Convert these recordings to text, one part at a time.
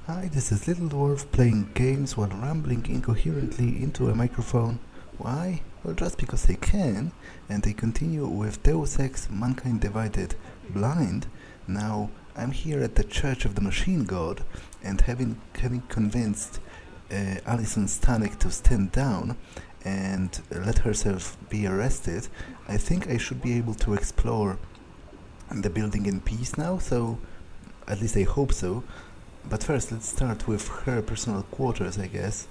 Hi, this is Little Dwarf playing games while rambling incoherently into a microphone. Why? Well, just because I can, and I continue with Deus Ex, Mankind Divided, Blind. Now, I'm here at the Church of the MachineGod, and having convinced Alison Stanek to stand down and let herself be arrested, I think I should be able to explore the building in peace now, so at least I hope so. But first, let's start with her personal quarters, I guess.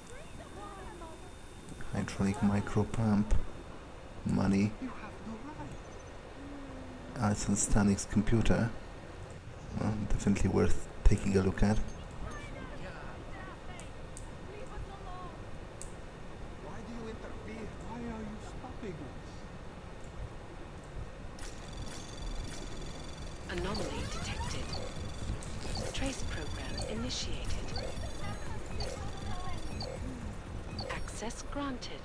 Hydraulic micro pump, money, Alison Stanek's computer. Well, definitely worth taking a look at. Why do you interfere? Why are you stopping us? Anomaly detected. Trace program initiated. Access granted.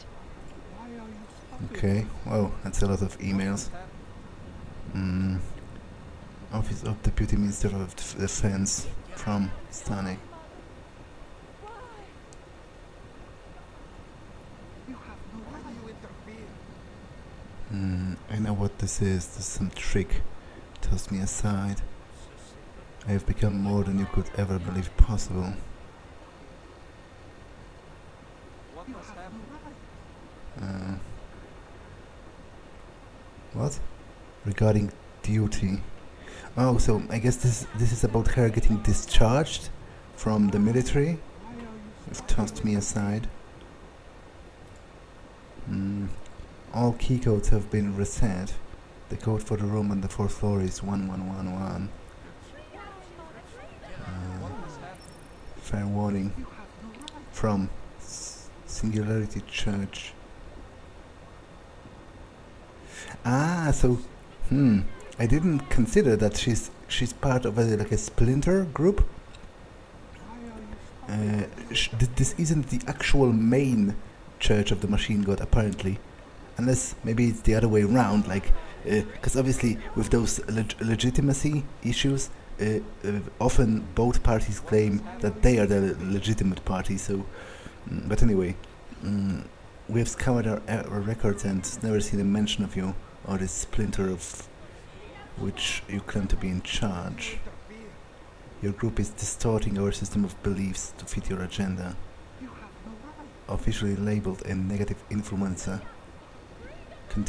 Why are you stopping Okay, wow, that's a lot of emails. Office of Deputy Minister of Defense from Stanek. You have no right. Why do you interfere? I know what this is. This is some trick. Toss me aside. I have become more than you could ever believe possible. What has happened? What? Regarding duty. Oh, so I guess this is about her getting discharged from the military. Why are you You've tossed me aside. All key codes have been reset. The code for the room on the fourth floor is 1111. What has happened? Fair warning. You have no right. From Singularity Church. Ah, so, I didn't consider that she's part of like a splinter group. Why are you stopping? This isn't the actual main Church of the MachineGod, apparently, unless maybe it's the other way around. Like, because obviously with those legitimacy issues, often both parties claim that they are the legitimate party. So, but anyway, we have scoured our records and never seen a mention of you or this splinter of which you claim to be in charge. Interfere. Your group is distorting our system of beliefs to fit your agenda. You have no right. Officially labeled a negative influencer. We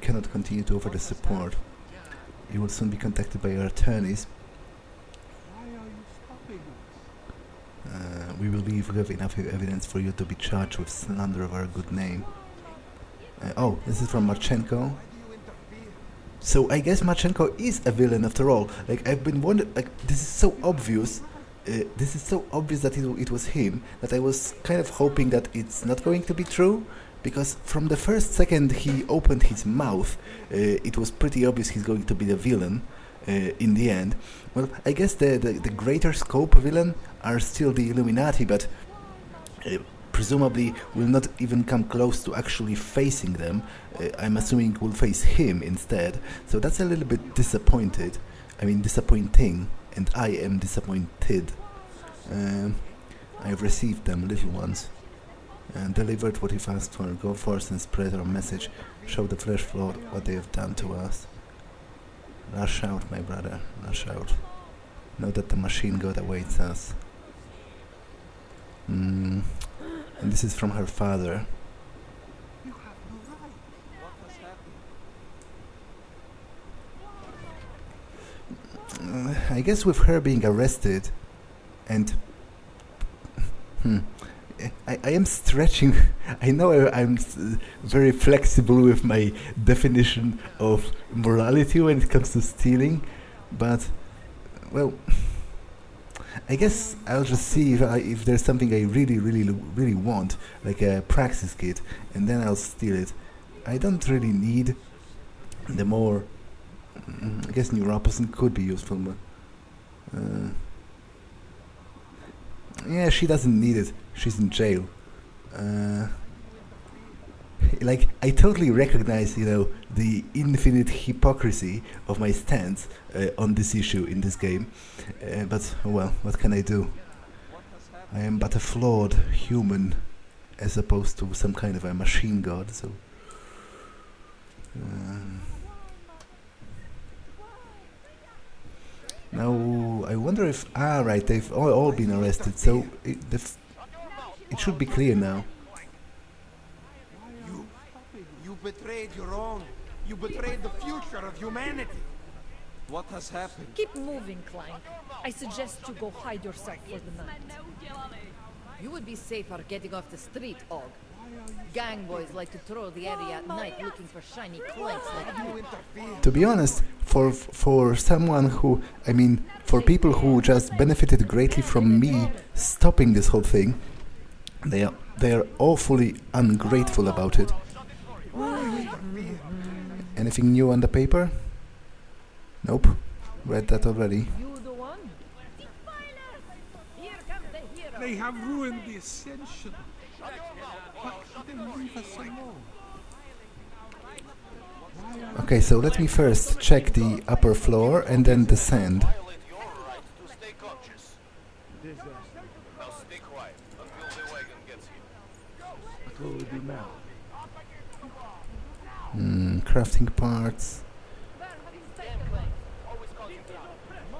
cannot continue to offer the support. You will soon be contacted by your attorneys. Why are you stopping us? We believe we have enough evidence for you to be charged with slander of our good name. Oh, this is from Marchenko. Why do you interfere? So I guess Marchenko is a villain after all. Like, I've been wondering, like, this is so obvious. This is so obvious that it was him that I was kind of hoping that it's not going to be true, because from the first second he opened his mouth, it was pretty obvious he's going to be the villain in the end. Well, I guess the greater scope villain are still the Illuminati, but presumably will not even come close to actually facing them. I'm assuming we'll face him instead. So that's a little bit disappointing, and I am disappointed. I've received them, little ones, and delivered what you've asked for. Go forth and spread our message. Show the flesh lord what they have done to us. Rush out, my brother, rush out. Know that the MachineGod awaits us. And this is from her father. You have no right. What has happened? I guess with her being arrested, and I am stretching. I know I'm very flexible with my definition of morality when it comes to stealing, but well, I guess I'll just see if there's something I really want, like a Praxis kit, and then I'll steal it. I don't really need the more. I guess neuroplasticity could be useful, but yeah, she doesn't need it. She's in jail. Like, I totally recognize, the infinite hypocrisy of my stance on this issue in this game. But, well, what can I do? I am but a flawed human as opposed to some kind of a machine god, so... now, I wonder if... ah, right, they've all been arrested, so it should be clear now. You betrayed your own. You betrayed the future of humanity. What has happened? Keep moving, Clank. I suggest you go hide yourself for the night. You would be safer getting off the street, Og. Gang boys like to troll the area at night looking for shiny clanks like you. You interfere. To be honest, for someone who... I mean, for people who just benefited greatly from me stopping this whole thing, they are awfully ungrateful about it. Anything new on the paper? Nope. Read that already. You the one? Here comes the hero. They have ruined the ascension. But they leave us alone. Okay, so let me first check the upper floor and then descend. Crafting parts.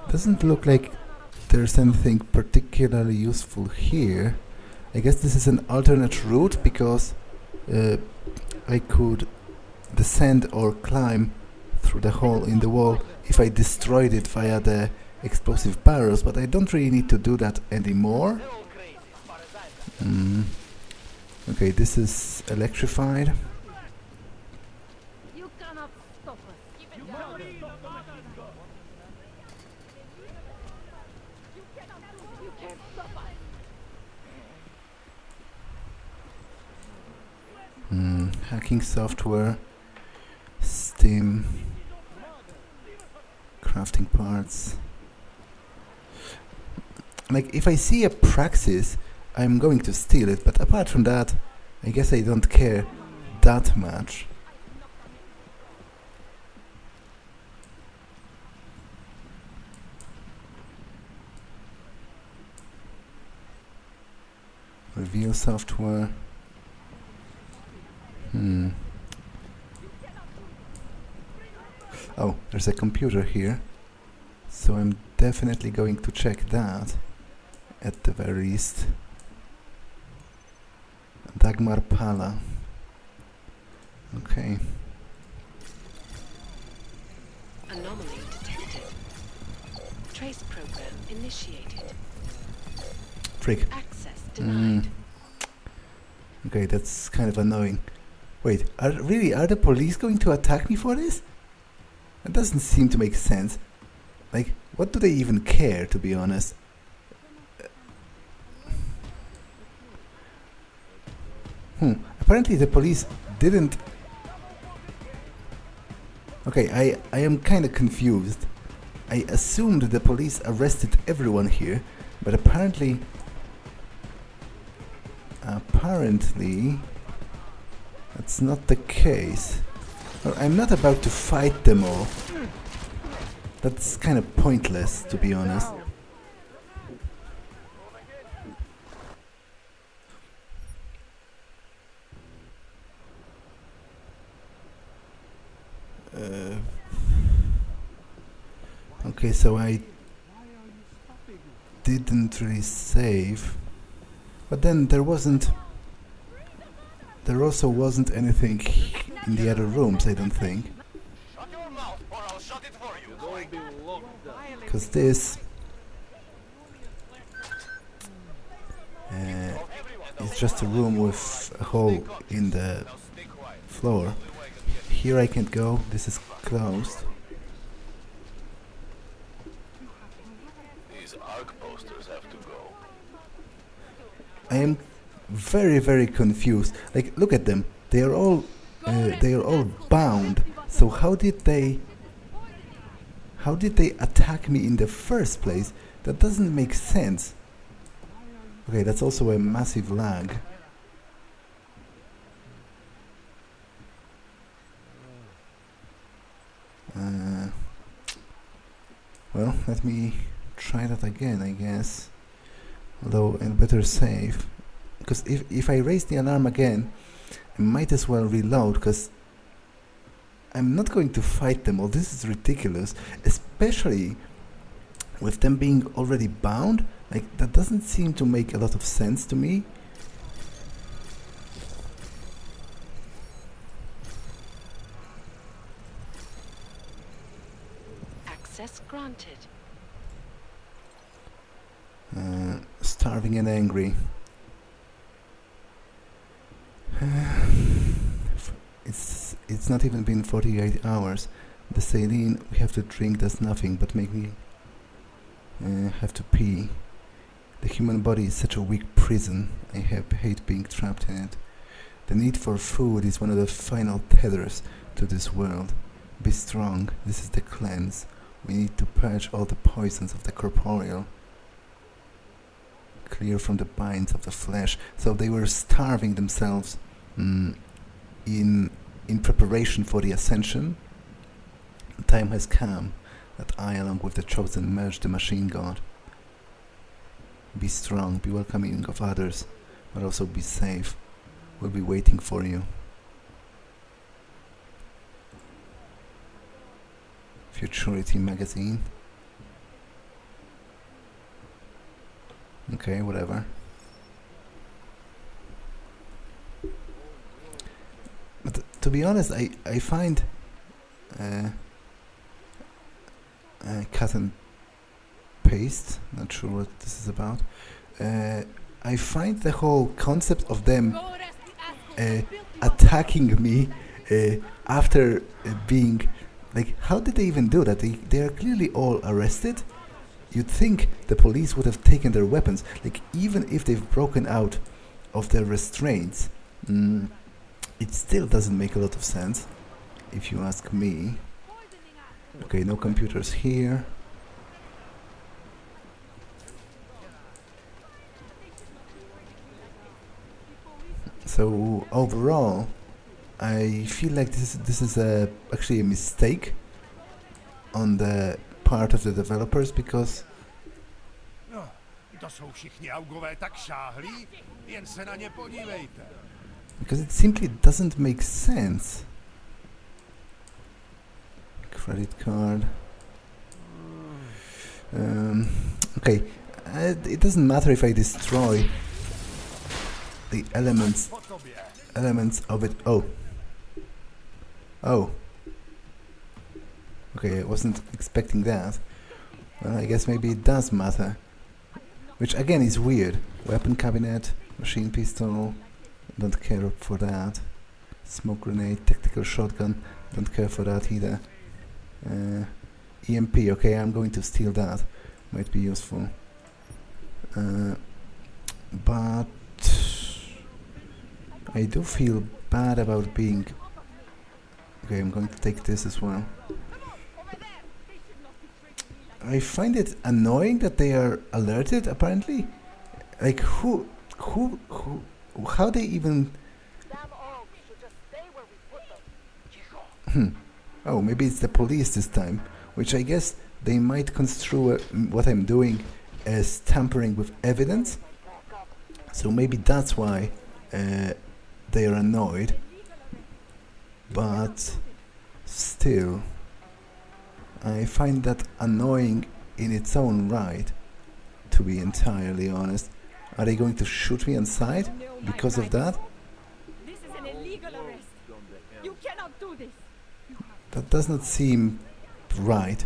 Doesn't look like there's anything particularly useful here. I guess this is an alternate route because I could descend or climb through the hole in the wall if I destroyed it via the explosive barrels, but I don't really need to do that anymore. Okay, this is electrified. You cannot stop us. You can't stop us. Hacking software, Steam, crafting parts. Like, if I see a Praxis, I'm going to steal it, but apart from that, I guess I don't care that much. Reveal software. Oh, there's a computer here, so I'm definitely going to check that at the very least. Dagmar Pala. Okay. Anomaly detected. Trace program initiated. Frick. Access denied. Okay, that's kind of annoying. Wait, are the police going to attack me for this? That doesn't seem to make sense. Like, what do they even care, to be honest? Apparently the police didn't... Okay, I am kind of confused. I assumed the police arrested everyone here, but apparently that's not the case. Well, I'm not about to fight them all. That's kind of pointless, to be honest. Okay, so I didn't really save, but then there also wasn't anything in the other rooms, I don't think. Because this is just a room with a hole in the floor. Here I can't go, this is closed. These arc posters have to go. I am very, very confused. Like, look at them. They are all bound. So how did they attack me in the first place? That doesn't make sense. Okay, that's also a massive lag. Well, let me try that again, I guess. Although I'd better save. Because if I raise the alarm again, I might as well reload, because I'm not going to fight them all. This is ridiculous, especially with them being already bound. Like, that doesn't seem to make a lot of sense to me. Access granted. Starving and angry. It's not even been 48 hours. The saline we have to drink does nothing but make me have to pee. The human body is such a weak prison. I hate being trapped in it. The need for food is one of the final tethers to this world. Be strong. This is the cleanse. We need to purge all the poisons of the corporeal. Clear from the binds of the flesh. So they were starving themselves in preparation for the ascension. The time has come that I, along with the chosen, merge the MachineGod. Be strong, be welcoming of others, but also be safe. We'll be waiting for you. Futurity magazine. Okay, whatever. But to be honest, I find cut and paste, not sure what this is about. I find the whole concept of them attacking me after being, like, how did they even do that? They are clearly all arrested. You'd think the police would have taken their weapons, like, even if they've broken out of their restraints. It still doesn't make a lot of sense, if you ask me. Okay, no computers here. So overall, I feel like this is actually a mistake on the part of the developers, because No, to jsou všichni augové tak šáhlí, jen se na ně podívejte. it simply doesn't make sense. Credit card. Okay, it doesn't matter if I destroy the elements of it. Oh. Okay, I wasn't expecting that. Well, I guess maybe it does matter. Which again is weird. Weapon cabinet, machine pistol, don't care for that. Smoke grenade, tactical shotgun, don't care for that either. EMP, okay, I'm going to steal that. Might be useful. But I do feel bad about being... Okay, I'm going to take this as well. I find it annoying that they are alerted, apparently. Like, how they even... Oh, maybe it's the police this time, which I guess they might construe what I'm doing as tampering with evidence. So maybe that's why they are annoyed. But still, I find that annoying in its own right, to be entirely honest. Are they going to shoot me on sight because of that? This is an illegal arrest. You cannot do this. That does not seem right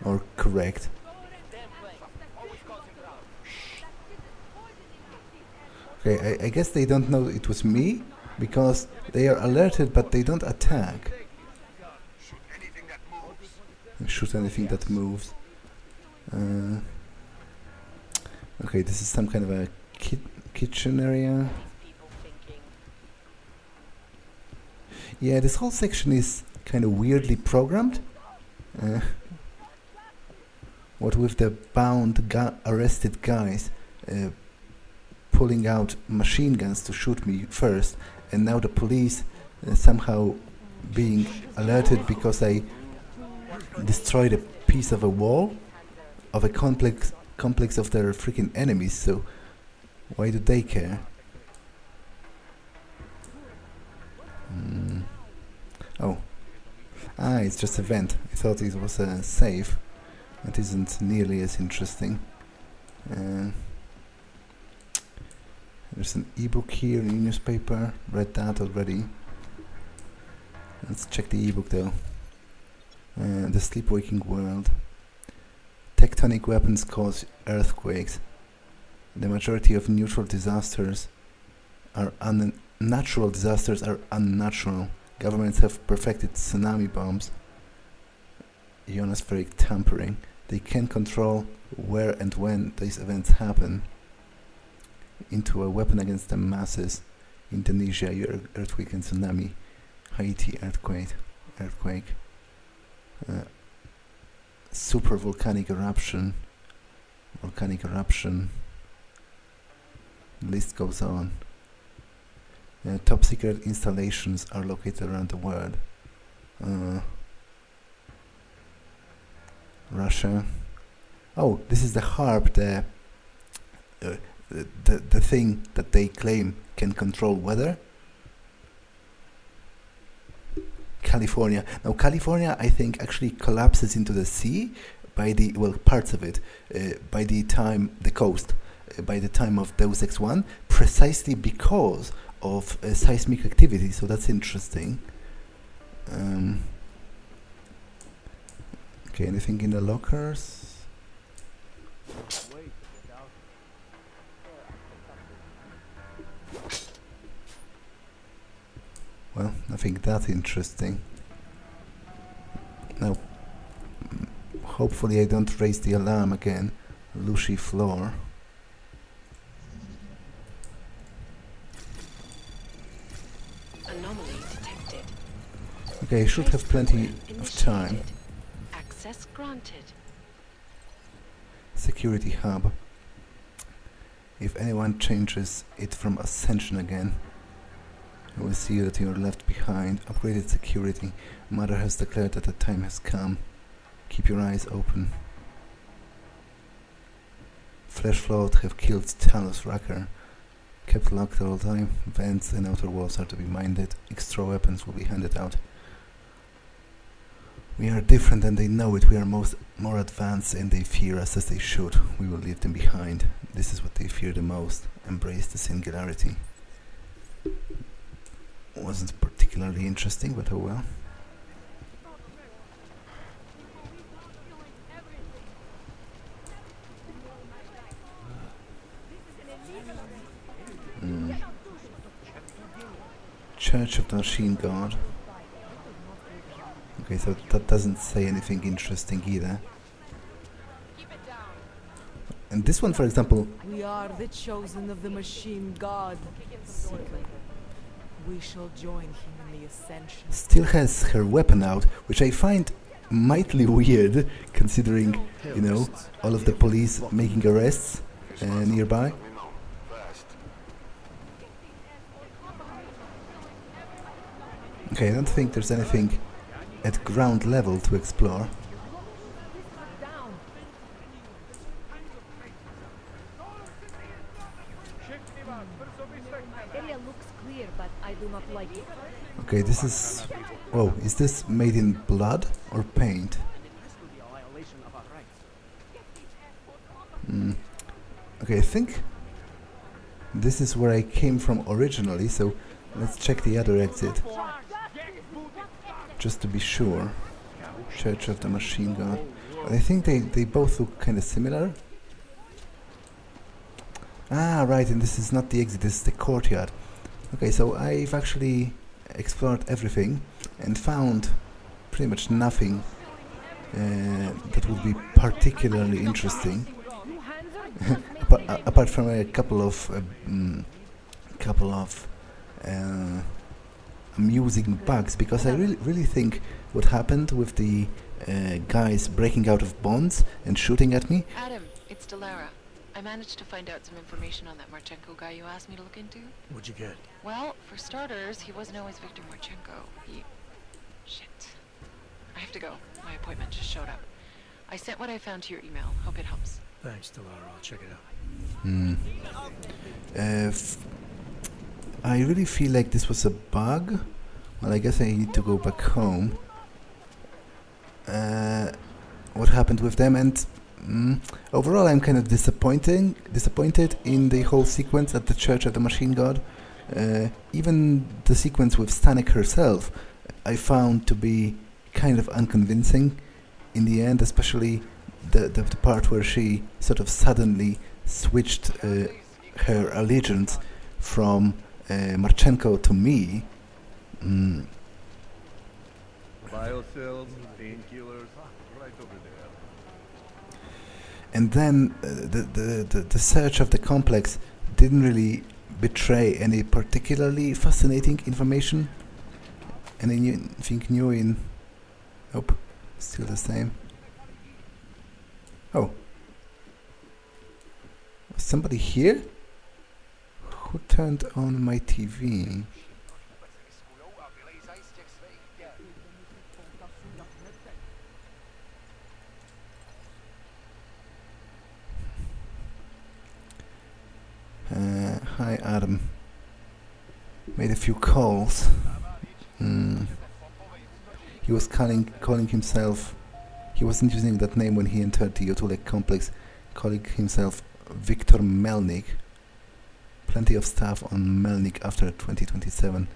or correct. Okay, I guess they don't know it was me, because they are alerted but they don't attack. Shoot anything that moves. Okay, this is some kind of a kitchen area. Yeah, this whole section is kind of weirdly programmed. What with the bound, arrested guys pulling out machine guns to shoot me first, and now the police somehow being alerted because I destroyed a piece of a wall of a complex of their freaking enemies. So Why do they care? Oh. Ah, it's just a vent. I thought it was a save. It isn't nearly as interesting. There's an ebook here, a newspaper. Read that already. Let's check the ebook though. The Sleepwaking World. Tectonic weapons cause earthquakes. The majority of natural disasters are unnatural. Governments have perfected tsunami bombs. Ionospheric tampering. They can control where and when these events happen. Into a weapon against the masses. Indonesia, earthquake and tsunami. Haiti, earthquake. Super volcanic eruption. The list goes on. Top secret installations are located around the world. Russia. Oh, this is the HARP, the thing that they claim can control weather. California. Now, California, I think, actually collapses into the sea by the, well, parts of it, by the time, the coast, by the time of Deus Ex 1, precisely because of seismic activity, so that's interesting. Okay, anything in the lockers? Well, nothing that interesting. Now, hopefully I don't raise the alarm again. Lushy floor. Anomaly detected. Okay, I should have plenty of time. Initiated. Access granted. Security hub. If anyone changes it from Ascension again, I will see that you are left behind. Upgraded security. Mother has declared that the time has come. Keep your eyes open. Flesh float have killed Talos Racker. Kept locked all the time. Vents and outer walls are to be minded. Extra weapons will be handed out. We are different and they know it. We are more advanced and they fear us as they should. We will leave them behind. This is what they fear the most. Embrace the singularity. Wasn't particularly interesting, but oh well. Church of the MachineGod. Okay, so that doesn't say anything interesting either. And this one, for example, We are the chosen of the MachineGod. Secret. We shall join him in the ascension. still has her weapon out, which I find mightily weird, considering, you know, all of the police making arrests nearby. Let me know. Fast. Okay, I don't think there's anything at ground level to explore. Area looks clear, but I do not like it. Okay, this is... Whoa, is this made in blood or paint? Okay, I think this is where I came from originally, so let's check the other exit. Just to be sure. Church of the MachineGod. I think they both look kind of similar. Ah, right, and this is not the exit, this is the courtyard. Okay, so I've actually explored everything and found pretty much nothing that would be particularly interesting. Apart from a couple of amusing bugs, because I really think what happened with the guys breaking out of bonds and shooting at me. Adam, it's Delara. I managed to find out some information on that Marchenko guy you asked me to look into. What'd you get? Well, for starters, he wasn't always Victor Marchenko. Shit. I have to go. My appointment just showed up. I sent what I found to your email. Hope it helps. Thanks, Delara. I'll check it out. I really feel like this was a bug. Well, I guess I need to go back home. What happened with them, and overall I'm kind of disappointed in the whole sequence at the church of the MachineGod. Even the sequence with Stanek herself I found to be kind of unconvincing in the end, especially the part where she sort of suddenly switched her allegiance from Marchenko to me. Biocells, painkillers, right over there. And then the search of the complex didn't really betray any particularly fascinating information. Anything new in... Oh, still the same. Oh. Was somebody here? Who turned on my TV? Hi Adam. Made a few calls. He was calling himself... He wasn't using that name when he entered the Otulek complex, calling himself Viktor Melnik. Plenty of stuff on Melnik after 2027,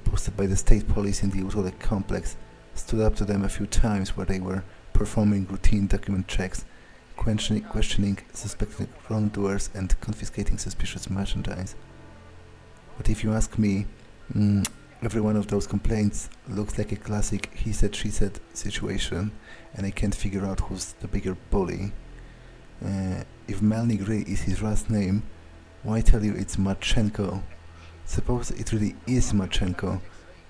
posted by the state police in the Otulek complex. Stood up to them a few times where they were performing routine document checks, questioning suspected wrongdoers and confiscating suspicious merchandise. But if you ask me, every one of those complaints looks like a classic he said she said situation, and I can't figure out who's the bigger bully. If Melnik really is his last name, why tell you it's Marchenko? Suppose it really is Marchenko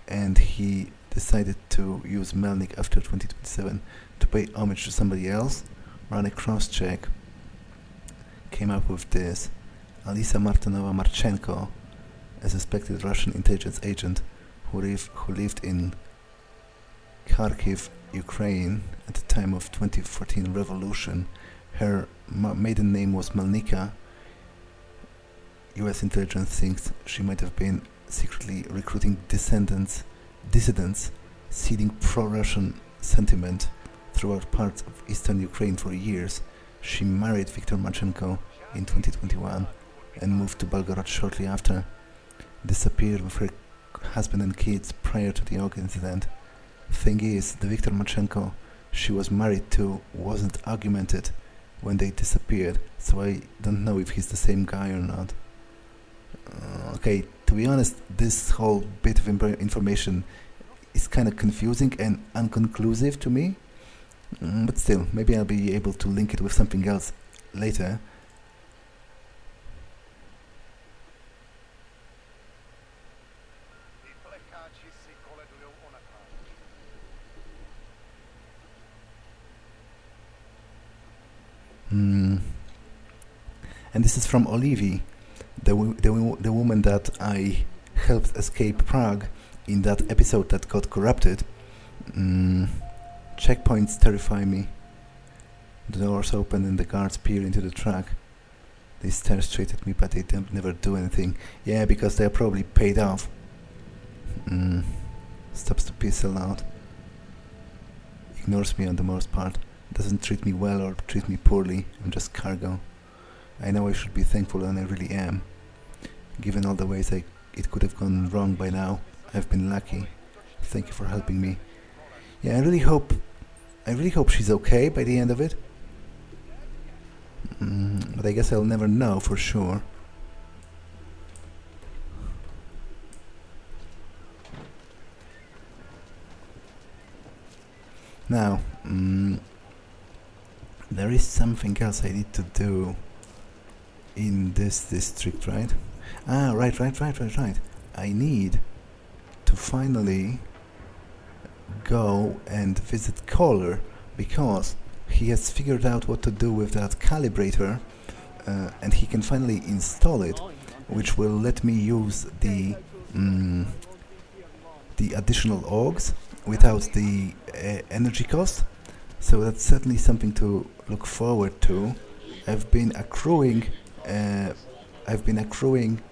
and he decided to use Melnik after 2027 to pay homage to somebody else. Ran a cross-check, came up with this. Alisa Martinova Marchenko, a suspected Russian intelligence agent who lived in Kharkiv, Ukraine at the time of 2014 revolution. Her maiden name was Melnika. US intelligence thinks she might have been secretly recruiting dissidents, seeding pro-Russian sentiment throughout parts of eastern Ukraine for years. She married Viktor Marchenko in 2021 and moved to Belgorod shortly after. Disappeared with her husband and kids prior to the augs incident. Thing is, the Viktor Marchenko she was married to wasn't augmented when they disappeared, so I don't know if he's the same guy or not. Okay, to be honest, this whole bit of information is kind of confusing and unconclusive to me. But still, maybe I'll be able to link it with something else later. And this is from Olivi, the woman that I helped escape Prague in that episode that got corrupted. Checkpoints terrify me. The doors open and the guards peer into the truck. They stare straight at me, but they never do anything. Yeah, because they're probably paid off. Stops to piss aloud. Ignores me on the most part. Doesn't treat me well or treat me poorly. I'm just cargo. I know I should be thankful, and I really am. Given all the ways it could have gone wrong by now, I've been lucky. Thank you for helping me. Yeah, I really hope she's okay by the end of it. But I guess I'll never know for sure. Now, there is something else I need to do in this district, right? Right. I need to finally go and visit Koller, because he has figured out what to do with that calibrator, and he can finally install it, which will let me use the additional augs without the energy cost. So that's certainly something to look forward to. I've been accruing I've been accruing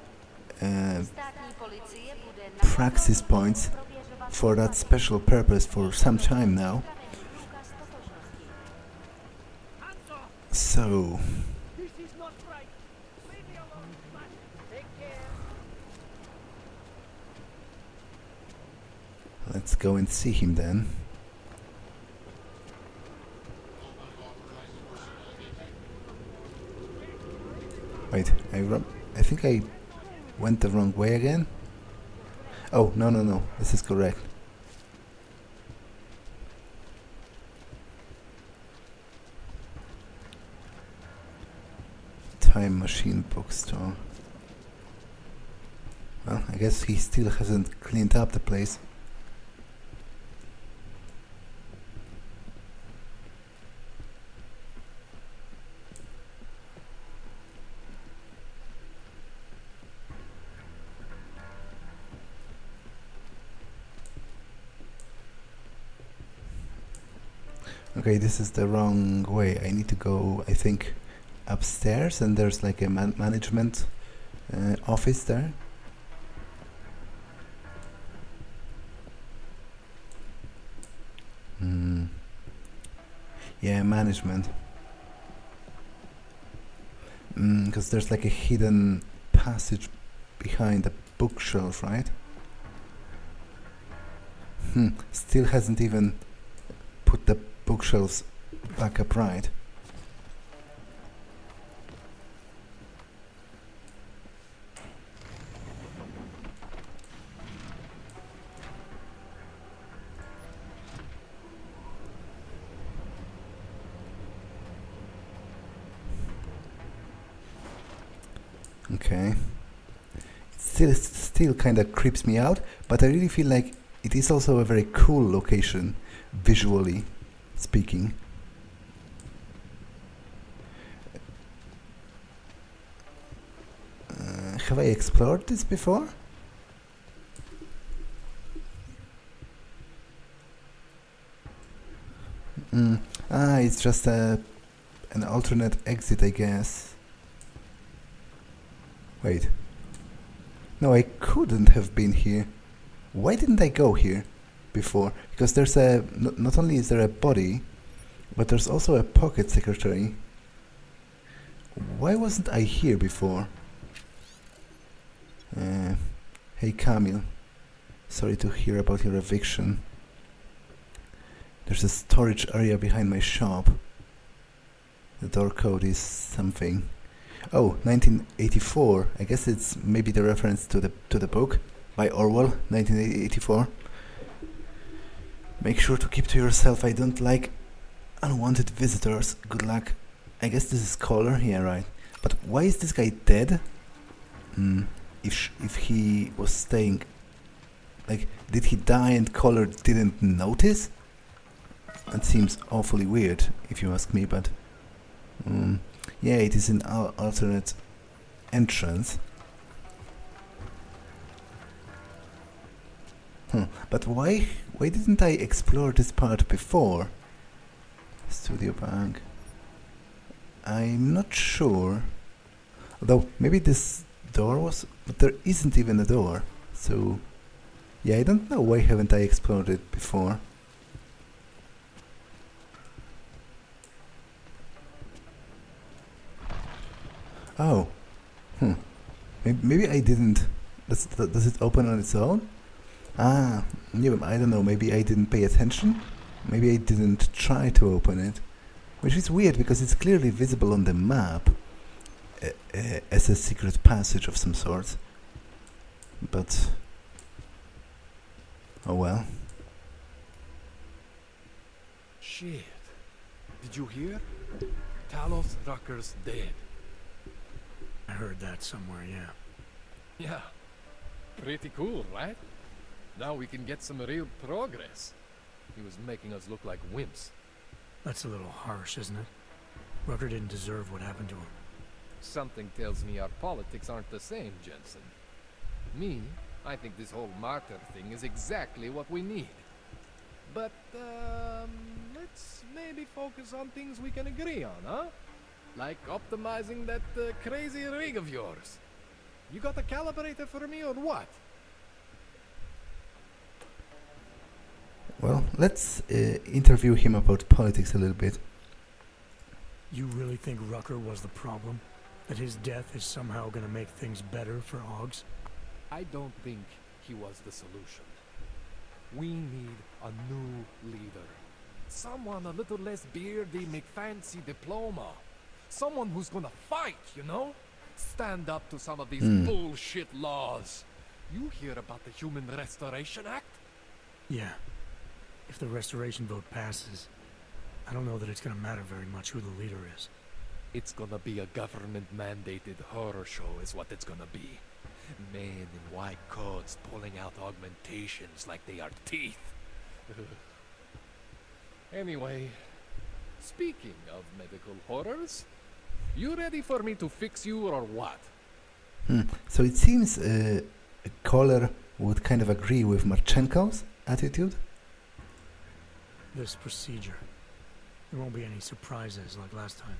Praxis points for that special purpose for some time now. So let's go and see him then. Wait, I think I went the wrong way again. Oh, no, this is correct. Time Machine bookstore. Well, I guess he still hasn't cleaned up the place. Okay, this is the wrong way. I need to go, I think, upstairs, and there's like a management office there. Yeah, management. Because there's like a hidden passage behind the bookshelf, right? Still hasn't even put the bookshelves back upright. Okay. It still kind of creeps me out, but I really feel like it is also a very cool location, visually speaking. Have I explored this before? It's just an alternate exit, I guess. Wait. No, I couldn't have been here. Why didn't I go here before? Because there's a... not only is there a body, but there's also a pocket secretary. Why wasn't I here before? Hey Camille. Sorry to hear about your eviction. There's a storage area behind my shop. The door code is something. Oh, 1984. I guess it's maybe the reference to the book by Orwell, 1984. Make sure to keep to yourself. I don't like unwanted visitors. Good luck. I guess this is Koller. Yeah, right. But why is this guy dead? If he was staying, like, did he die and Koller didn't notice? That seems awfully weird, if you ask me. But yeah, it is an alternate entrance. But why didn't I explore this part before? Studio bank. I'm not sure. Although maybe this door was, but there isn't even a door. So yeah, I don't know why haven't I explored it before. Oh, maybe I didn't. Does it open on its own? Yeah, I don't know. Maybe I didn't pay attention. Maybe I didn't try to open it, which is weird because it's clearly visible on the map as a secret passage of some sort. But oh well. Shit! Did you hear? Talos Rucker's dead. I heard that somewhere, yeah. Yeah. Pretty cool, right? Now we can get some real progress. He was making us look like wimps. That's a little harsh, isn't it? Rucker didn't deserve what happened to him. Something tells me our politics aren't the same, Jensen. Me, I think this whole martyr thing is exactly what we need. But, let's maybe focus on things we can agree on, huh? Like optimizing that crazy rig of yours. You got a calibrator for me or what? Well, let's interview him about politics a little bit. You really think Rucker was the problem? That his death is somehow gonna make things better for augs? I don't think he was the solution. We need a new leader. Someone a little less beardy, McFancy diploma. Someone who's gonna fight, you know? Stand up to some of these bullshit laws. You hear about the Human Restoration Act? Yeah. If the restoration vote passes, I don't know that it's gonna matter very much who the leader is. It's gonna be a government-mandated horror show is what it's gonna be. Men in white coats pulling out augmentations like they are teeth. Anyway, speaking of medical horrors, you ready for me to fix you or what? So it seems Koller would kind of agree with Marchenko's attitude. This procedure. There won't be any surprises like last time.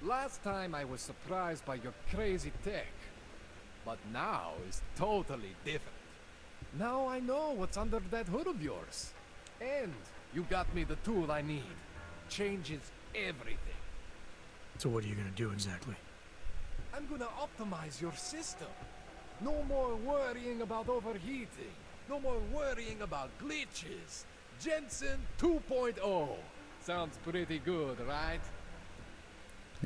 Last time I was surprised by your crazy tech. But now is totally different. Now I know what's under that hood of yours. And you got me the tool I need. Changes everything. So what are you gonna do exactly? I'm gonna optimize your system. No more worrying about overheating. No more worrying about glitches. Jensen 2.0. Sounds pretty good, right?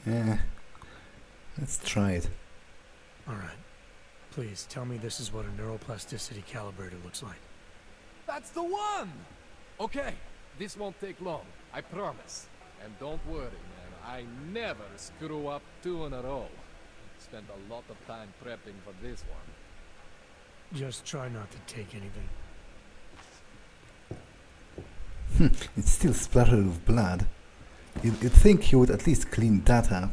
Yeah. Let's try it. Alright. Please, tell me this is what a neuroplasticity calibrator looks like. That's the one! Okay, this won't take long, I promise. And don't worry, man, I never screw up 2 in a row. Spent a lot of time prepping for this one. Just try not to take anything. It's still splattered with blood. You'd think he would at least clean that up.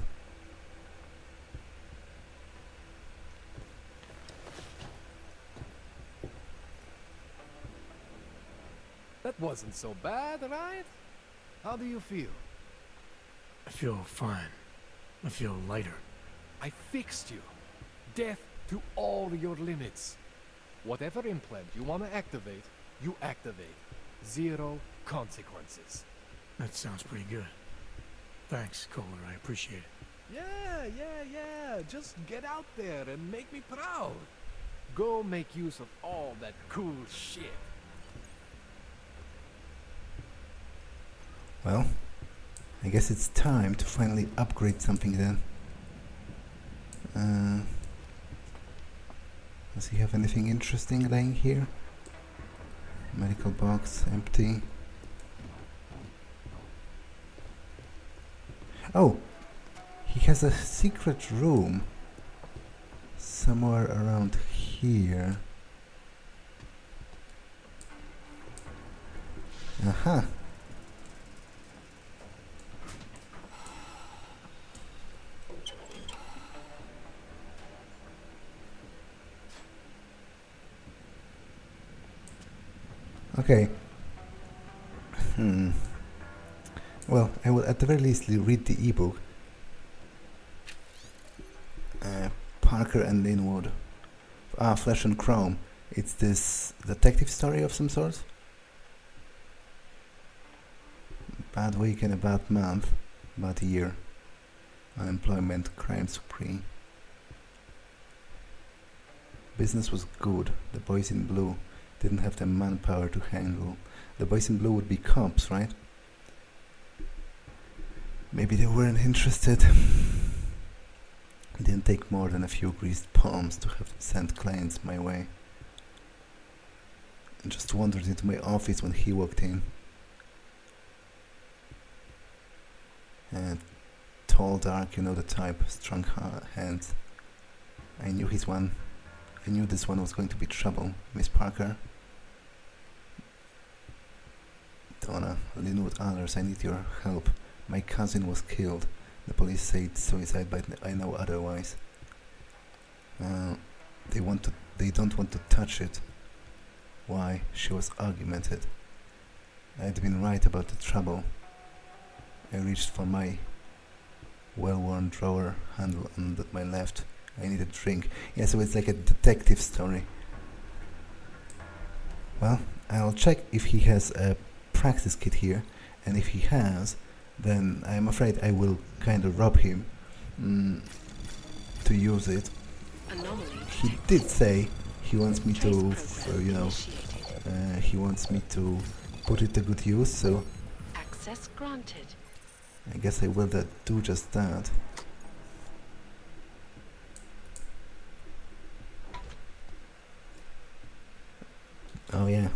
That wasn't so bad, right? How do you feel? I feel fine. I feel lighter. I fixed you. Death to all your limits. Whatever implant you want to activate, you activate. 0 consequences. That sounds pretty good. Thanks, Koller. I appreciate it. Yeah. Just get out there and make me proud. Go make use of all that cool shit. Well, I guess it's time to finally upgrade something then. Does he have anything interesting laying here? Medical box, empty. Oh! He has a secret room somewhere around here. Aha! Okay. Well, I will at the very least read the ebook. Parker and Linwood. Flesh and Chrome. It's this detective story of some sort. Bad week and a bad month. Bad year. Unemployment, crime spree. Business was good. The boys in blue didn't have the manpower to handle. The boys in blue would be cops, right? Maybe they weren't interested. It didn't take more than a few greased palms to have sent clients my way. I just wandered into my office when he walked in. And tall, dark, you know the type, strong hands. I knew this one was going to be trouble. Miss Parker. Donna, Linwood Allers, I need your help. My cousin was killed. The police say it's suicide, but I know otherwise. They don't want to touch it. Why? She was argumented. I'd been right about the trouble. I reached for my well-worn drawer handle on my left. I need a drink. Yeah, so it's like a detective story. Well, I'll check if he has a Praxis kit here, and if he has, then I'm afraid I will kind of rob him to use it. He did say he wants me to, you know, he wants me to put it to good use, so access granted. I guess I will do just that. Oh yeah.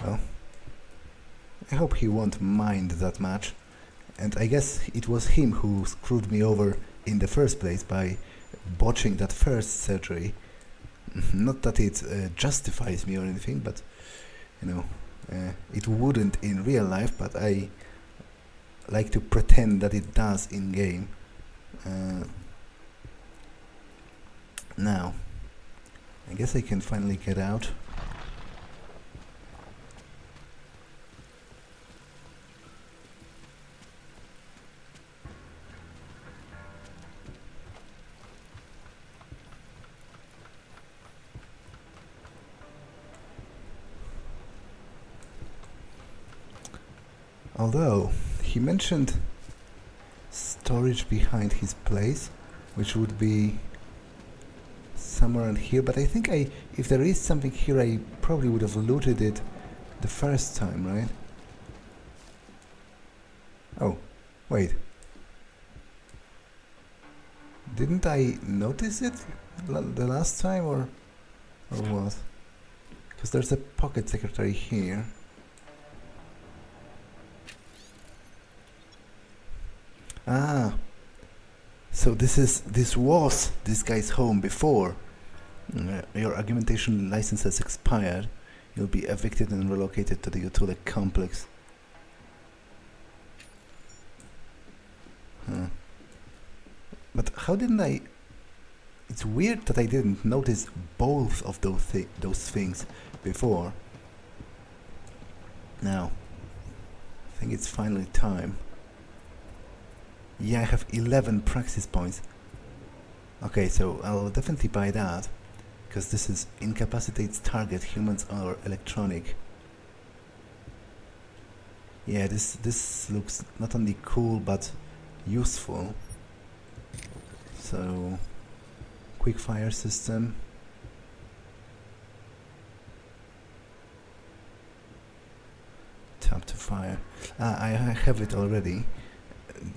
Well, I hope he won't mind that much. And I guess it was him who screwed me over in the first place by botching that first surgery. Not that it justifies me or anything, but you know, it wouldn't in real life, but I like to pretend that it does in game. Now, I guess I can finally get out. Although, he mentioned storage behind his place, which would be somewhere in here, but I think if there is something here, I probably would have looted it the first time, right? Oh, wait. Didn't I notice it the last time, or what? Because there's a pocket secretary here. Ah, so this was this guy's home before. Your argumentation license has expired. You'll be evicted and relocated to the Utule complex. Huh. But how didn't I? It's weird that I didn't notice both of those things before. Now, I think it's finally time. Yeah, I have 11 Praxis points. Okay, so I'll definitely buy that, because this is incapacitates target, humans or electronic. Yeah, this looks not only cool but useful. So, quick fire system. Tap to fire. I have it already.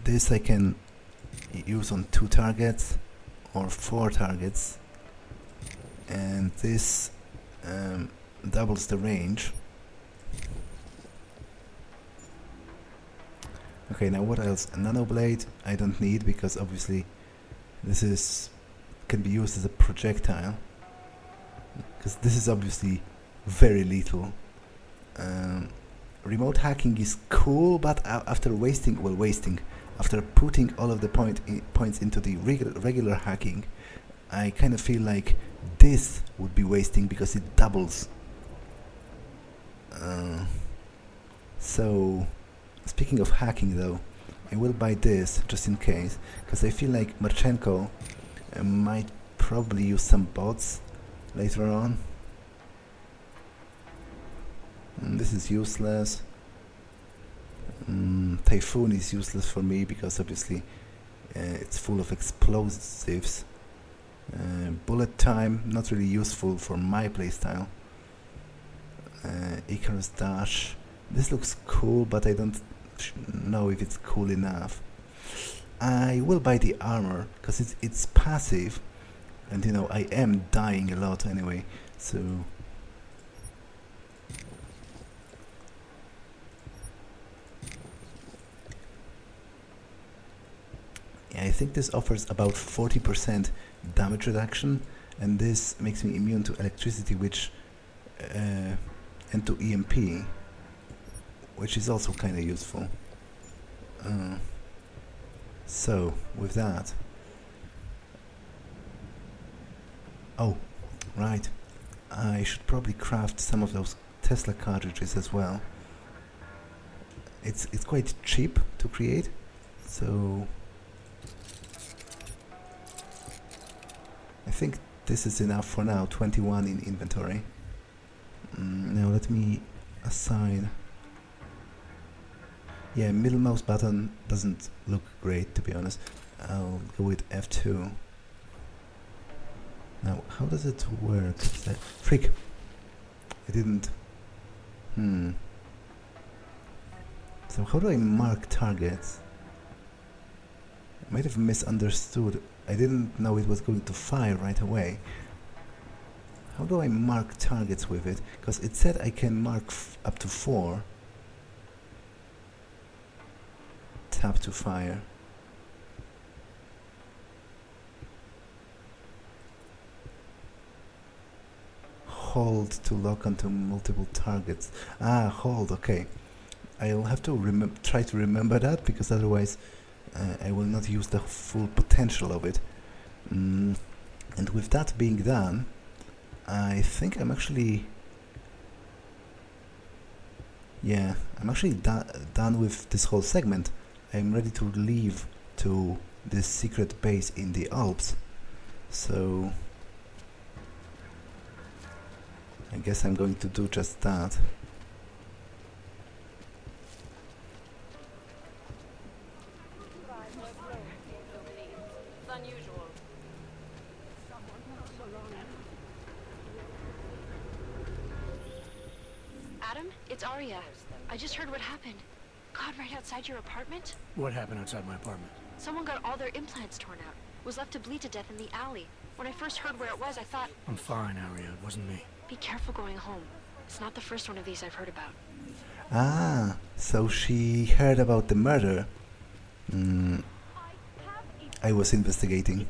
This I can use on 2 targets or 4 targets, and this doubles the range. Okay, now what else? A nano blade I don't need, because obviously this can be used as a projectile, because this is obviously very lethal. Remote hacking is cool, but after after putting all of the points into the regular hacking, I kind of feel like this would be wasting because it doubles. So, speaking of hacking though, I will buy this just in case, because I feel like Marchenko might probably use some bots later on. This is useless. Typhoon is useless for me because obviously it's full of explosives. Bullet time, not really useful for my playstyle. Icarus Dash. This looks cool, but I don't know if it's cool enough. I will buy the armor because it's passive, and you know I am dying a lot anyway, so. I think this offers about 40% damage reduction, and this makes me immune to electricity, which and to EMP, which is also kind of useful. So with that, oh right, I should probably craft some of those Tesla cartridges as well. It's quite cheap to create, so. I think this is enough for now, 21 in inventory. Now let me assign... Yeah, middle mouse button doesn't look great, to be honest. I'll go with F2. Now, how does it work? Freak! I didn't... So how do I mark targets? I might have misunderstood. I didn't know it was going to fire right away. How do I mark targets with it? Because it said I can mark up to 4. Tap to fire. Hold to lock onto multiple targets. Ah, hold, okay. I'll have to try to remember that, because otherwise I will not use the full potential of it. And with that being done, I think I'm actually... Yeah, I'm actually done with this whole segment. I'm ready to leave to this secret base in the Alps. So... I guess I'm going to do just that. Adam, it's Arya. I just heard what happened. God, right outside your apartment? What happened outside my apartment? Someone got all their implants torn out. Was left to bleed to death in the alley. When I first heard where it was, I thought... I'm fine, Arya. It wasn't me. Be careful going home. It's not the first one of these I've heard about. Ah, so she heard about the murder. I was investigating.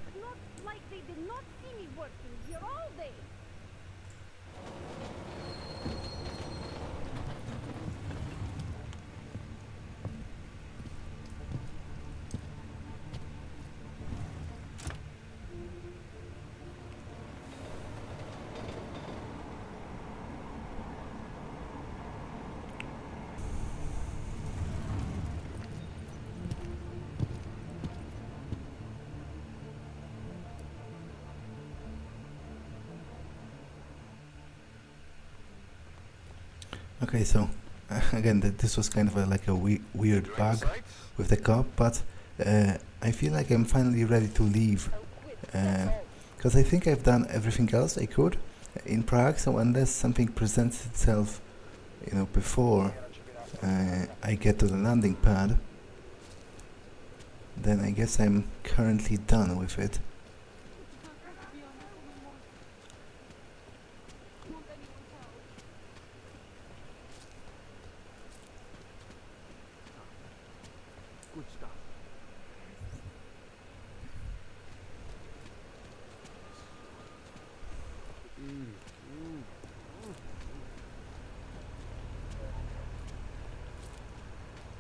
Okay, so again, this was kind of like a weird bug with the cop, but I feel like I'm finally ready to leave, because I think I've done everything else I could in Prague. So unless something presents itself, you know, before I get to the landing pad, then I guess I'm currently done with it.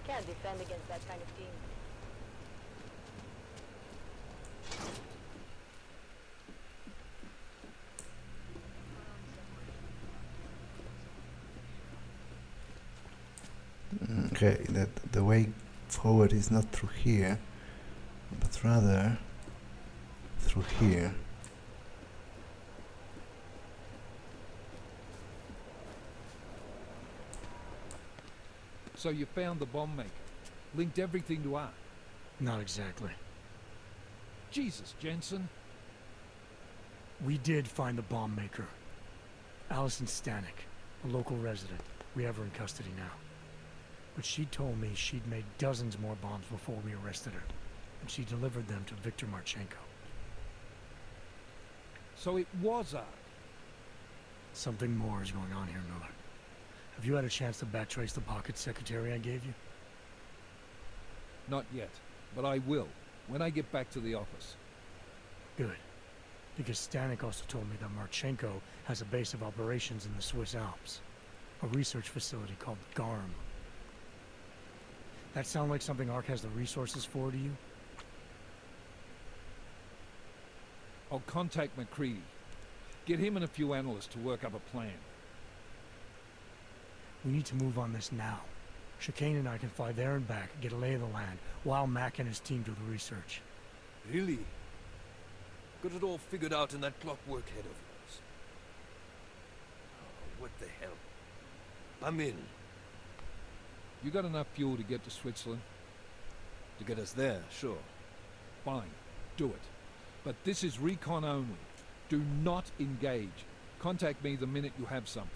Can't defend against that kind of team. Okay, the way forward is not through here, but rather through here. So you found the bomb maker, linked everything to art. Not exactly. Jesus, Jensen. We did find the bomb maker. Allison Stanek, a local resident. We have her in custody now. But she told me she'd made dozens more bombs before we arrested her. And she delivered them to Victor Marchenko. So it was art. Something more is going on here, Miller. Have you had a chance to backtrace the pocket secretary I gave you? Not yet, but I will, when I get back to the office. Good. Because Stanek also told me that Marchenko has a base of operations in the Swiss Alps. A research facility called GARM. That sound like something ARC has the resources for to you? I'll contact McCready. Get him and a few analysts to work up a plan. We need to move on this now. Chikane and I can fly there and back, get a lay of the land, while Mac and his team do the research. Really? Got it all figured out in that clockwork head of yours. Oh, what the hell? I'm in. You got enough fuel to get to Switzerland? To get us there, sure. Fine, do it. But this is recon only. Do not engage. Contact me the minute you have something.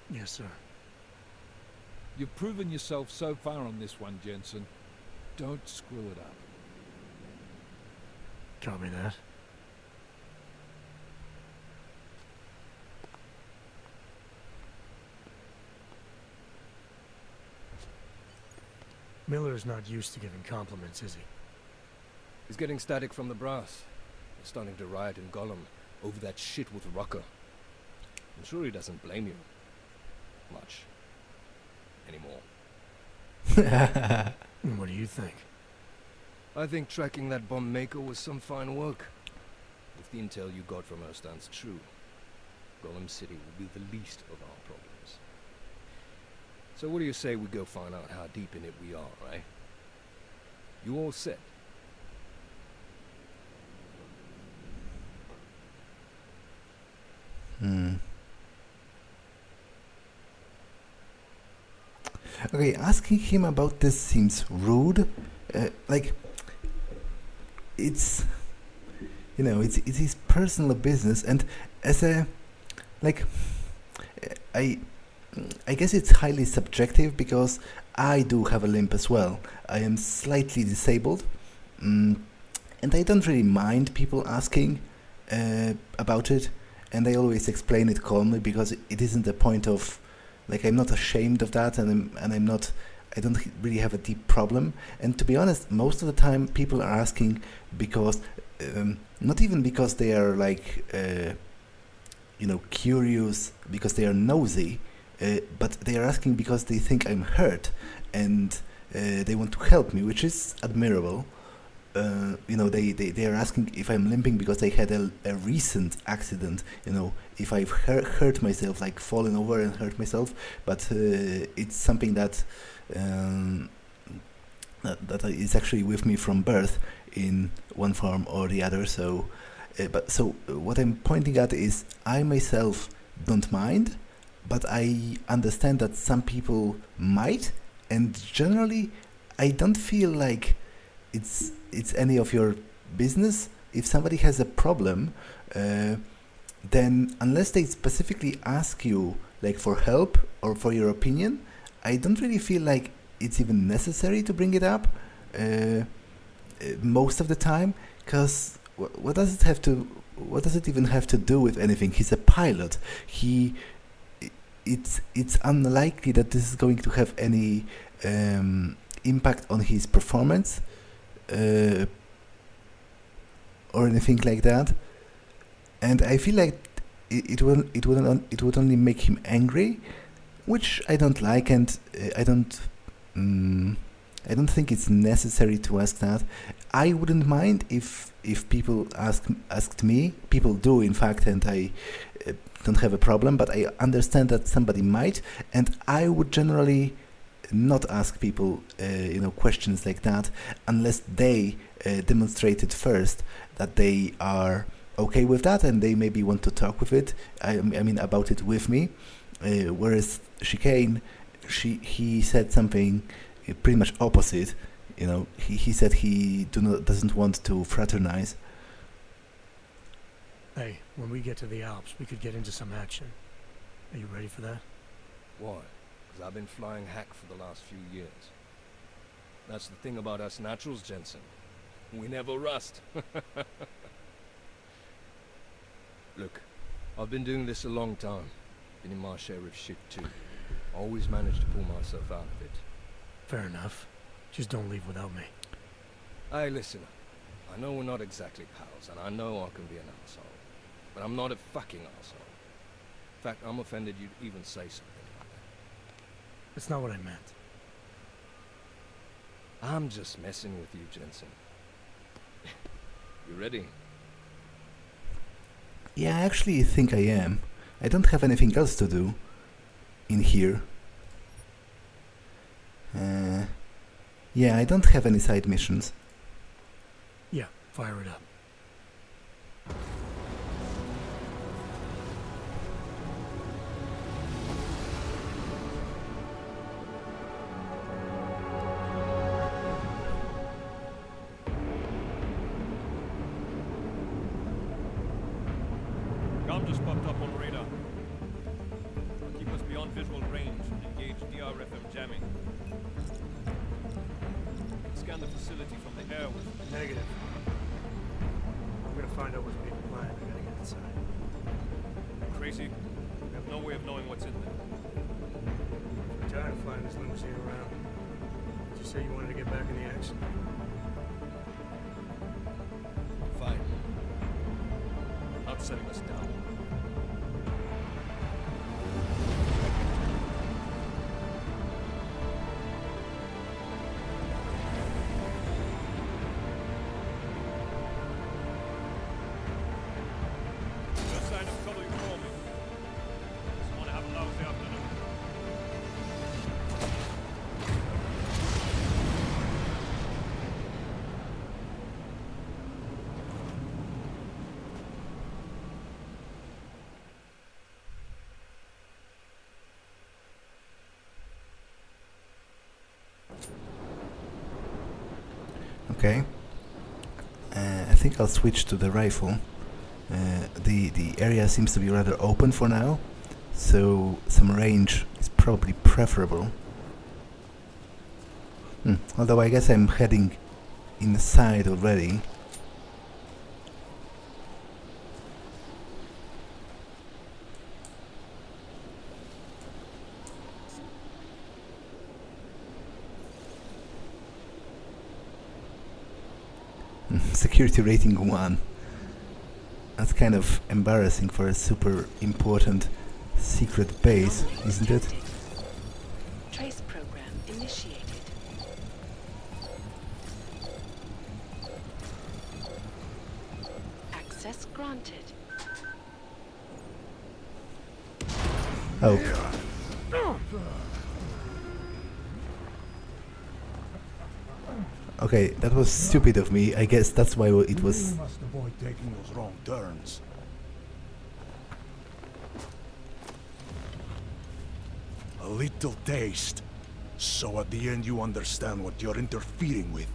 Yes, sir. You've proven yourself so far on this one, Jensen. Don't screw it up. Copy that. Miller's not used to giving compliments, is he? He's getting static from the brass. They're starting to riot in Gollum over that shit with Rucker. I'm sure he doesn't blame you. Much. Anymore. What do you think? I think tracking that bomb maker was some fine work. If the intel you got from her stands true, Gollum City will be the least of our problems. So what do you say we go find out how deep in it we are, right? You all set? Okay, asking him about this seems rude. Like, it's, you know, it's his personal business, and as a, like, I guess it's highly subjective because I do have a limp as well. I am slightly disabled, and I don't really mind people asking about it, and I always explain it calmly because it isn't a point of, like, I'm not ashamed of that, and I don't really have a deep problem. And to be honest, most of the time people are asking because, not even because they are like, you know, curious, because they are nosy, but they are asking because they think I'm hurt, and they want to help me, which is admirable. You know, they are asking if I'm limping because they had a recent accident, you know, if I've hurt myself, like fallen over and hurt myself, but it's something that that is actually with me from birth in one form or the other. So so what I'm pointing at is I myself don't mind, but I understand that some people might, and generally I don't feel like it's any of your business. If somebody has a problem, then unless they specifically ask you like for help or for your opinion, I don't really feel like it's even necessary to bring it up most of the time, because what does it even have to do with anything? He's a pilot. It's unlikely that this is going to have any impact on his performance or anything like that, and I feel like it would only make him angry, which I don't like, and I don't think it's necessary to ask that. I wouldn't mind if people asked me. People do, in fact, and I don't have a problem, but I understand that somebody might, and I would generally not ask people you know, questions like that unless they demonstrated first that they are okay with that, and they maybe want to talk with it. I mean about it with me. Whereas Chikane, he said something pretty much opposite. You know, he said he doesn't want to fraternize. Hey, when we get to the Alps, we could get into some action. Are you ready for that? Why? Because I've been flying hack for the last few years. That's the thing about us naturals, Jensen. We never rust. Look, I've been doing this a long time. Been in my share of shit too. Always managed to pull myself out of it. Fair enough. Just don't leave without me. Hey, listen. I know we're not exactly pals, and I know I can be an asshole. But I'm not a fucking asshole. In fact, I'm offended you'd even say something like that. That's not what I meant. I'm just messing with you, Jensen. You ready? Yeah, I actually think I am. I don't have anything else to do in here. Yeah, I don't have any side missions. Yeah, fire it up. GARM just popped up on radar. Keep us beyond visual range and engage DRFM jamming. Scan the facility from the air with... Negative. I'm gonna find out what's being planned. I gotta get inside. Crazy? We have no way of knowing what's in there. I'm tired of flying this limousine around. Did you say you wanted to get back in the action? Fine. Not setting us down. No sign of trouble, you call me. Just want to have a lousy afternoon. Okay. I think I'll switch to the rifle. The area seems to be rather open for now, so some range is probably preferable. Although I guess I'm heading inside already. Security rating 1. That's kind of embarrassing for a super important secret base, isn't it? Trace program initiated. Access granted. Oh. Okay, that was stupid of me. I guess that's why it was... We must avoid taking those wrong turns. A little taste. So at the end you understand what you're interfering with.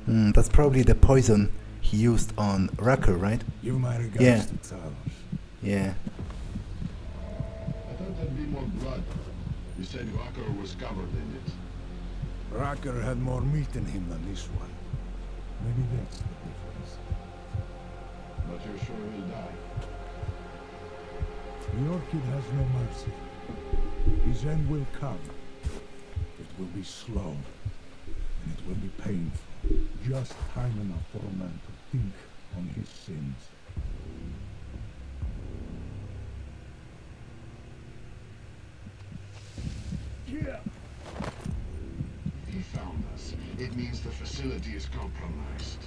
That's probably the poison he used on Rucker, right? Give my regards Yeah. to Talos. Yeah. I thought there'd be more blood. You said Walker was covered in it. Rucker had more meat in him than this one. Maybe that's the difference. But you're sure he'll die? The Orchid has no mercy. His end will come. It will be slow. And it will be painful. Just time enough for a man to think on his sins. Yeah. He found us. It means the facility is compromised.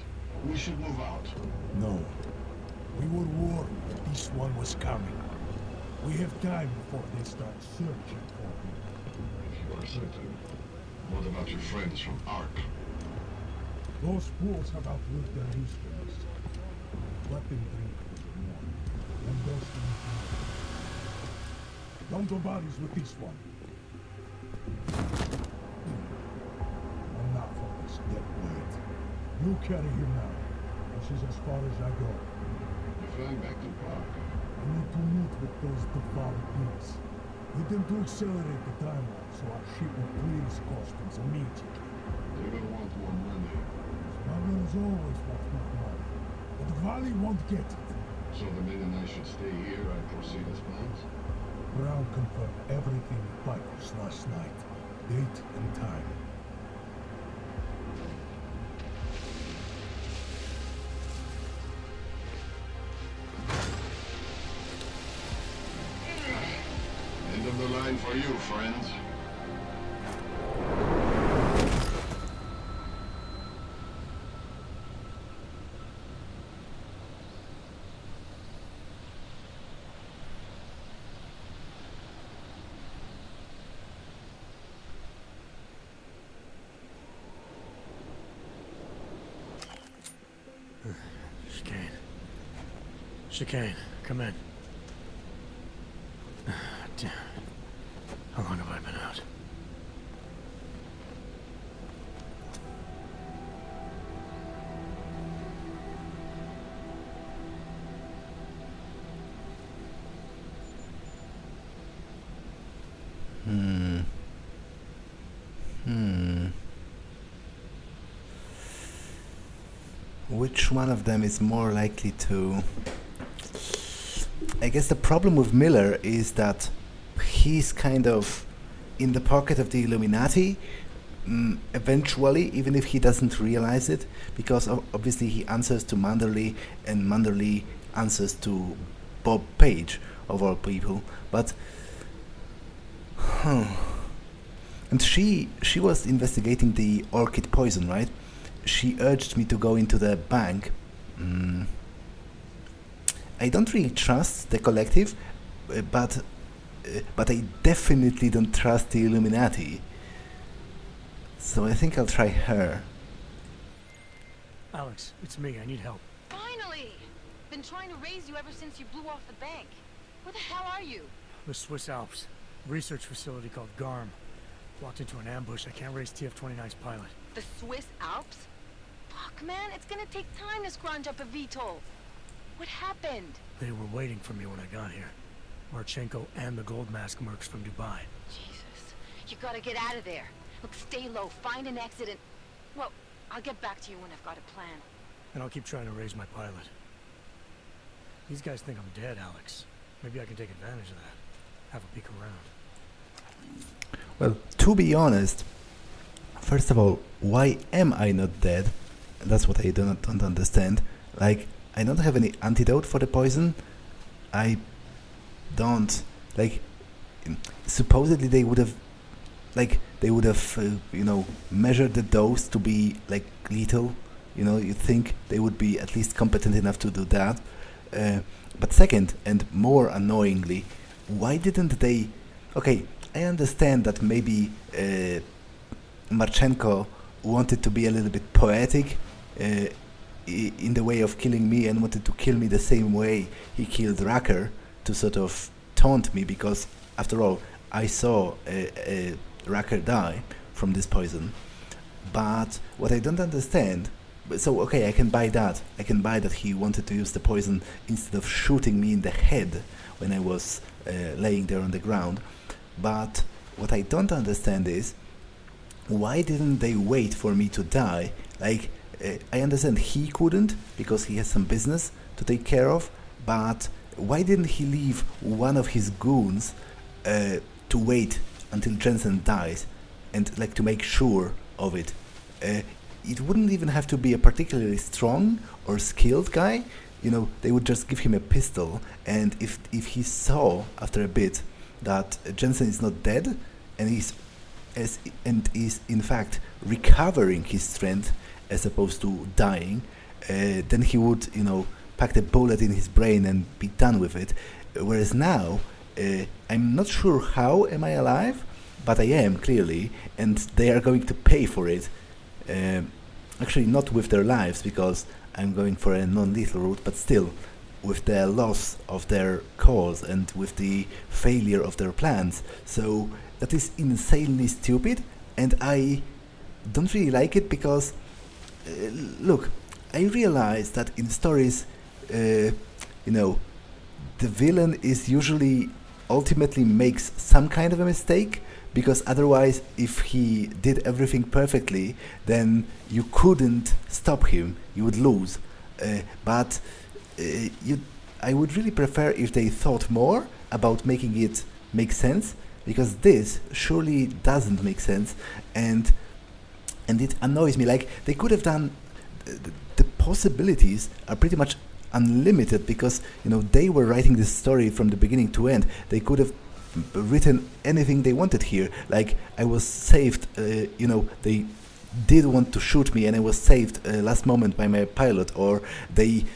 We should move out. No. We were warned that this one was coming. We have time before they start searching for him. If you are certain, what about your friends from Ark? Those fools have outlived their usefulness. Let them drink a little more. And those things more. Don't go bodies with this one. Enough of this dead weight. You carry him now. This is as far as I go. You're flying back to Prague. I need to meet with those devout pigs. Get them to accelerate the timeline so our ship will clear its customs immediately. They will want more money. Smugglers always want more money. But the Valley won't get it. So the men and I should stay here and proceed as planned? Brown confirmed everything with Pipers last night. Date and time. End of the line for you, friends. Chikane, come in. Damn. How long have I been out? which one of them is more likely to... I guess the problem with Miller is that he's kind of in the pocket of the Illuminati eventually, even if he doesn't realize it, because obviously he answers to Manderley and Manderley answers to Bob Page, of all people. But and she was investigating the orchid poison, right? She urged me to go into the bank. I don't really trust the collective, but I definitely don't trust the Illuminati. So I think I'll try her. Alex, it's me. I need help. Finally! Been trying to raise you ever since you blew off the bank. Where the hell are you? The Swiss Alps. Research facility called GARM. Walked into an ambush. I can't raise TF-29's pilot. The Swiss Alps? Fuck, man, it's gonna take time to scrounge up a VTOL. What happened? They were waiting for me when I got here. Marchenko and the gold mask mercs from Dubai. Jesus. You gotta get out of there. Look, stay low, find an exit and... Well, I'll get back to you when I've got a plan. And I'll keep trying to raise my pilot. These guys think I'm dead, Alex. Maybe I can take advantage of that. Have a peek around. Well, to be honest, first of all, why am I not dead? That's what I don't understand. Like, I don't have any antidote for the poison. I don't... Like, supposedly they would have... Like, they would have, you know, measured the dose to be, like, lethal. You know, you'd think they would be at least competent enough to do that. But second, and more annoyingly, why didn't they... Okay, I understand that maybe Marchenko wanted to be a little bit poetic in the way of killing me and wanted to kill me the same way he killed Racker, to sort of taunt me, because, after all, I saw Racker die from this poison. But what I don't understand... So, okay, I can buy that. I can buy that he wanted to use the poison instead of shooting me in the head when I was laying there on the ground. But what I don't understand is, why didn't they wait for me to die? Like, I understand he couldn't because he has some business to take care of, but why didn't he leave one of his goons to wait until Jensen dies and, like, to make sure of it? It wouldn't even have to be a particularly strong or skilled guy. You know, they would just give him a pistol, and if he saw after a bit that Jensen is not dead and is in fact recovering his strength as opposed to dying, then he would, you know, pack the bullet in his brain and be done with it. Whereas now, I'm not sure how am I alive, but I am, clearly, and they are going to pay for it. Actually not with their lives, because I'm going for a non-lethal route, but still with the loss of their cause and with the failure of their plans. So that is insanely stupid, and I don't really like it, because look, I realize that in stories, you know, the villain is usually ultimately makes some kind of a mistake, because otherwise, if he did everything perfectly, then you couldn't stop him, you would lose. But I would really prefer if they thought more about making it make sense, because this surely doesn't make sense, and it annoys me. Like, they could have done... The possibilities are pretty much unlimited, because, you know, they were writing this story from the beginning to end. They could have written anything they wanted here. Like, I was saved, you know, they did want to shoot me and I was saved last moment by my pilot, or they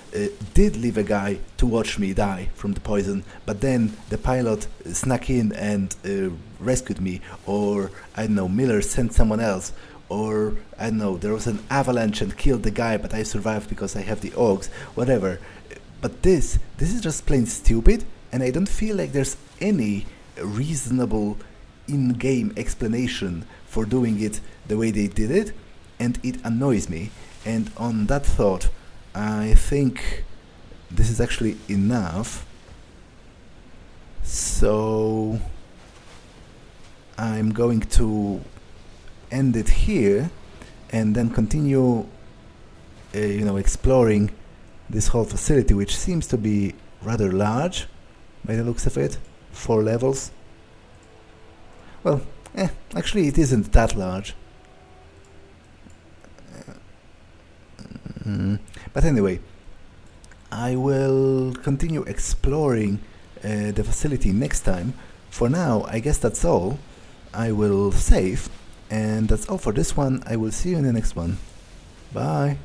did leave a guy to watch me die from the poison, but then the pilot snuck in and rescued me, or, I don't know, Miller sent someone else, or, I don't know, there was an avalanche and killed the guy, but I survived because I have the augs, whatever. But this is just plain stupid, and I don't feel like there's any reasonable in-game explanation for doing it the way they did it, and it annoys me. And on that thought, I think this is actually enough. So I'm going to end it here and then continue you know, exploring this whole facility, which seems to be rather large by the looks of it. 4 levels. Well, actually it isn't that large. But anyway, I will continue exploring the facility next time. For now, I guess that's all. I will save, and that's all for this one. I will see you in the next one. Bye!